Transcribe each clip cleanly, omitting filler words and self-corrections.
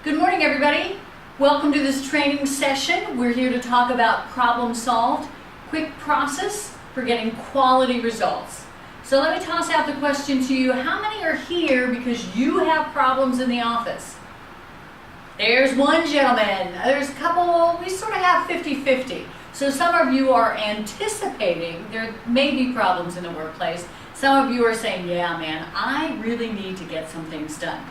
Good morning, everybody. Welcome to this training session. We're here to talk about problem solved, quick process for getting quality results. So let me toss out the question to you. How many are here because you have problems in the office? There's one gentleman. There's a couple, we sort of have 50-50. So some of you are anticipating there may be problems in the workplace. Some of you are saying, yeah, man, I really need to get some things done.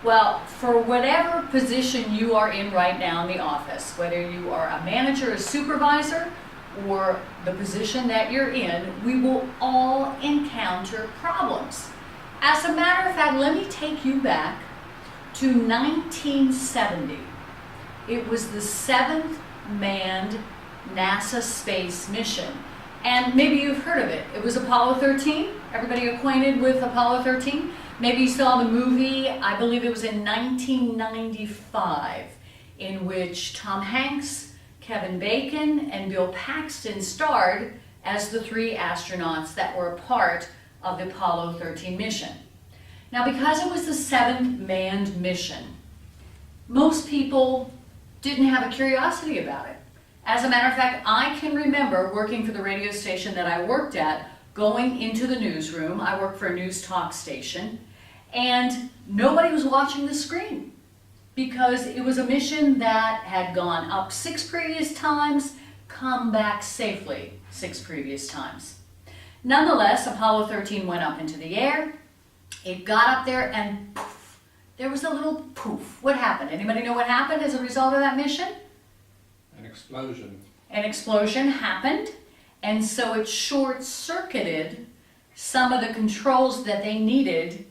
Well, for whatever position you are in right now in the office, whether you are a manager, a supervisor, or the position that you're in, we will all encounter problems. As a matter of fact, let me take you back to 1970. It was the 7th manned NASA space mission. And maybe you've heard of it. It was Apollo 13. Everybody acquainted with Apollo 13? Maybe you saw the movie, I believe it was in 1995, in which Tom Hanks, Kevin Bacon, and Bill Paxton starred as the 3 astronauts that were a part of the Apollo 13 mission. Now, because it was the 7th manned mission, most people didn't have a curiosity about it. As a matter of fact, I can remember working for the radio station that I worked at, going into the newsroom. I worked for a news talk station, and nobody was watching the screen because it was a mission that had gone up 6 previous times, come back safely 6 previous times. Nonetheless, Apollo 13 went up into the air. It got up there and poof, there was a little poof. What happened? Anybody know what happened as a result of that mission? An explosion. An explosion happened, and so it short-circuited some of the controls that they needed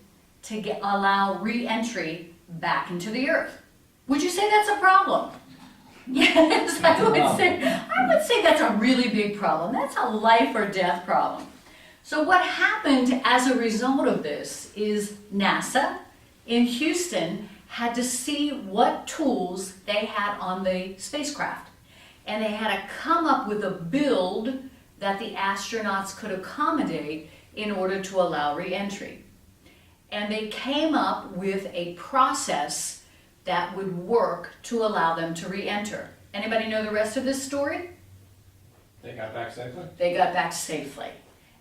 to allow re-entry back into the Earth. Would you say that's a problem? Yes, I would say that's a really big problem. That's a life or death problem. So what happened as a result of this is NASA in Houston had to see what tools they had on the spacecraft. And they had to come up with a build that the astronauts could accommodate in order to allow re-entry. And they came up with a process that would work to allow them to re-enter. Anybody know the rest of this story? They got back safely? They got back safely.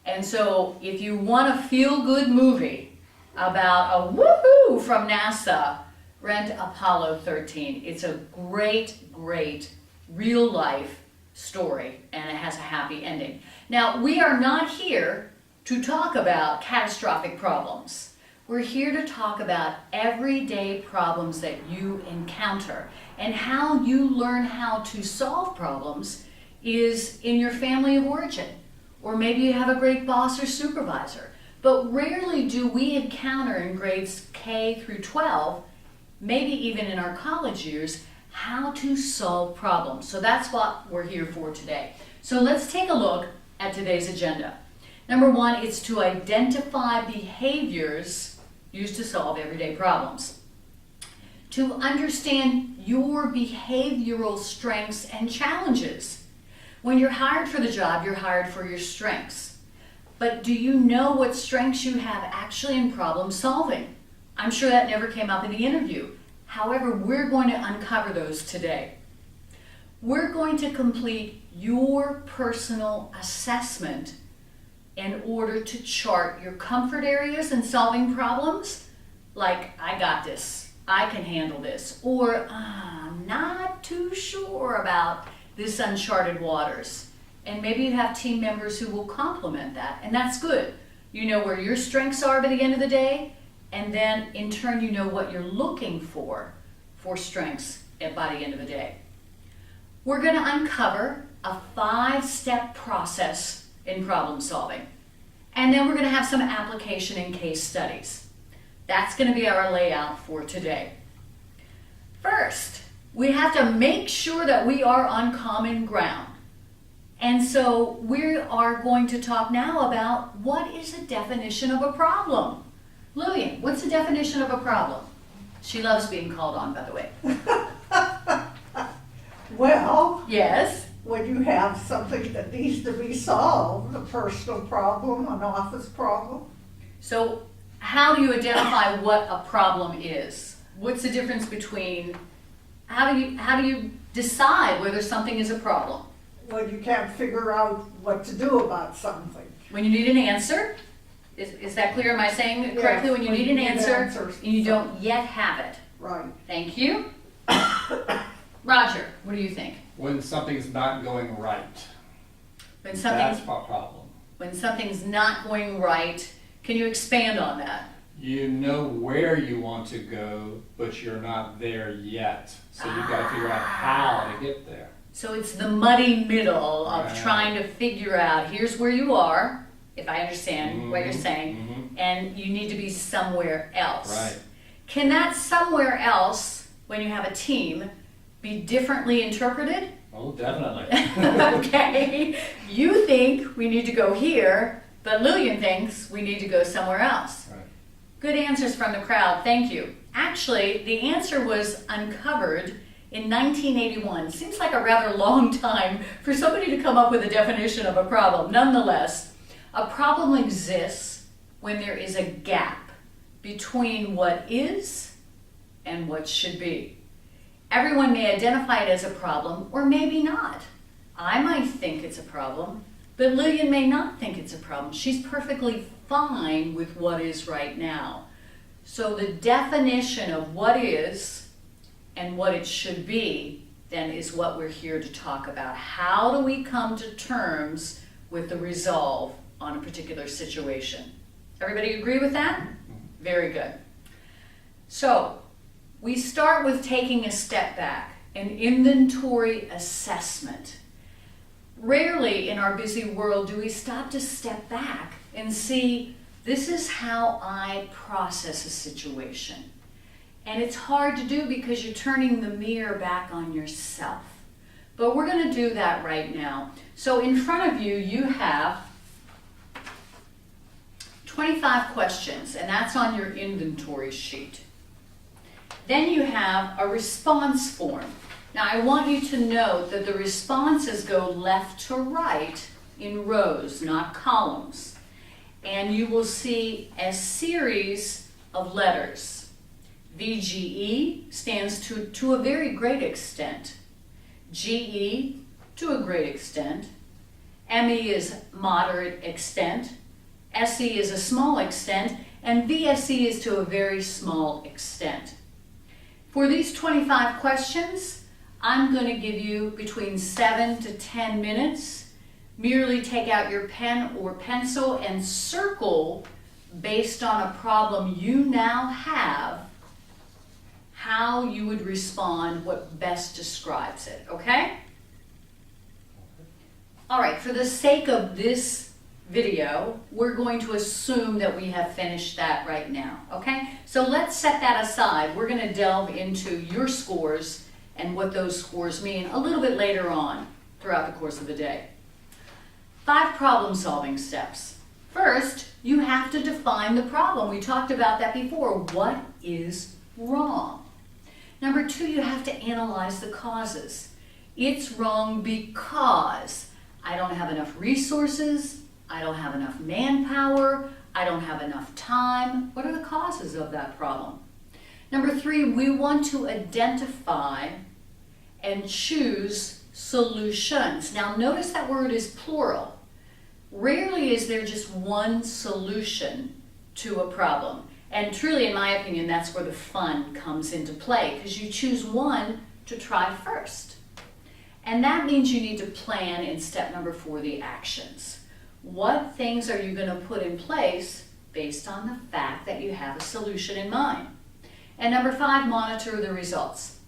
And so if you want a feel-good movie about a woohoo from NASA, rent Apollo 13. It's a great, great real-life story, and it has a happy ending. Now, we are not here to talk about catastrophic problems. We're here to talk about everyday problems that you encounter, and how you learn how to solve problems is in your family of origin. Or maybe you have a great boss or supervisor. But rarely do we encounter in grades K through 12, maybe even in our college years, how to solve problems. So that's what we're here for today. So let's take a look at today's agenda. Number 1, it's to identify behaviors used to solve everyday problems. To understand your behavioral strengths and challenges. When you're hired for the job, you're hired for your strengths. But do you know what strengths you have actually in problem solving? I'm sure that never came up in the interview. However, we're going to uncover those today. We're going to complete your personal assessment in order to chart your comfort areas in solving problems, like, I got this, I can handle this, or I'm not too sure about this uncharted waters. And maybe you have team members who will complement that, and that's good. You know where your strengths are by the end of the day, and then in turn you know what you're looking for strengths by the end of the day. We're going to uncover a 5-step process in problem solving. And then we're going to have some application and case studies. That's going to be our layout for today. First, we have to make sure that we are on common ground. And so we are going to talk now about what is a definition of a problem. Lillian, what's the definition of a problem? She loves being called on, by the way. Well, yes. when you have something that needs to be solved, a personal problem, an office problem. So how do you identify what a problem is? What's the difference between, how do you decide whether something is a problem? Well, you can't figure out what to do about something. When you need an answer, is that clear? Am I saying it correctly? Yes, When you need an answer answers. and you don't yet have it. Right. Thank you. Roger, what do you think? When something's not going right, When that's something's, a problem. when something's not going right, can you expand on that? You know where you want to go, but you're not there yet. So you've got to figure out how to get there. So it's the muddy middle of Right. trying to figure out, here's where you are, if I understand what you're Mhm, saying, and you need to be somewhere else. Right. Can that somewhere else, when you have a team, be differently interpreted? Oh, definitely. Okay, you think we need to go here, but Lillian thinks we need to go somewhere else. Right. Good answers from the crowd, thank you. Actually, the answer was uncovered in 1981. Seems like a rather long time for somebody to come up with a definition of a problem. Nonetheless, a problem exists when there is a gap between what is and what should be. Everyone may identify it as a problem, or maybe not. I might think it's a problem, but Lillian may not think it's a problem. She's perfectly fine with what is right now. So the definition of what is and what it should be then is what we're here to talk about. How do we come to terms with the resolve on a particular situation? Everybody agree with that? Very good. So we start with taking a step back, an inventory assessment. Rarely in our busy world do we stop to step back and see, this is how I process a situation. And it's hard to do because you're turning the mirror back on yourself. But we're going to do that right now. So in front of you, you have 25 questions, and that's on your inventory sheet. Then you have a response form. Now I want you to note that the responses go left to right in rows, not columns. And you will see a series of letters. VGE stands to a very great extent. GE to a great extent. ME is moderate extent. SE is a small extent. And VSE is to a very small extent. For these 25 questions, I'm going to give you between 7 to 10 minutes. Merely take out your pen or pencil and circle, based on a problem you now have, how you would respond, what best describes it, okay? All right, for the sake of this video, we're going to assume that we have finished that right now, okay? So let's set that aside. We're going to delve into your scores and what those scores mean a little bit later on throughout the course of the day. 5 problem-solving steps. First, you have to define the problem. We talked about that before. What is wrong? Number 2, you have to analyze the causes. It's wrong because I don't have enough resources, I don't have enough manpower, I don't have enough time. What are the causes of that problem? Number 3, we want to identify and choose solutions. Now notice that word is plural. Rarely is there just one solution to a problem. And truly, in my opinion, that's where the fun comes into play, because you choose one to try first. And that means you need to plan in step number 4, the actions. What things are you going to put in place based on the fact that you have a solution in mind? And number 5, monitor the results.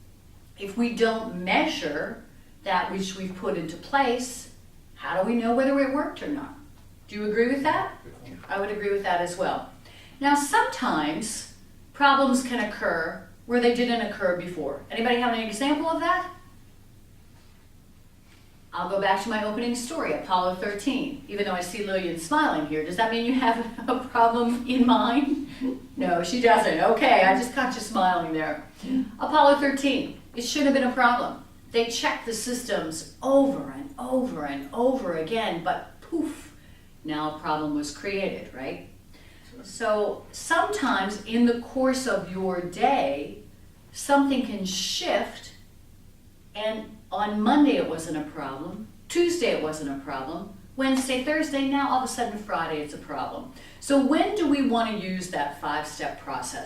If we don't measure that which we've put into place, how do we know whether it worked or not? Do you agree with that? I would agree with that as well. Now, sometimes problems can occur where they didn't occur before. Anybody have an example of that? I'll go back to my opening story, Apollo 13. Even though I see Lillian smiling here, does that mean you have a problem in mind? No, she doesn't. Okay, I just caught you smiling there. Apollo 13, it shouldn't have been a problem. They checked the systems over and over and over again, but poof, now a problem was created, right? So sometimes in the course of your day, something can shift, and on Monday it wasn't a problem, Tuesday it wasn't a problem, Wednesday, Thursday, now all of a sudden Friday it's a problem. So when do we want to use that 5-step process?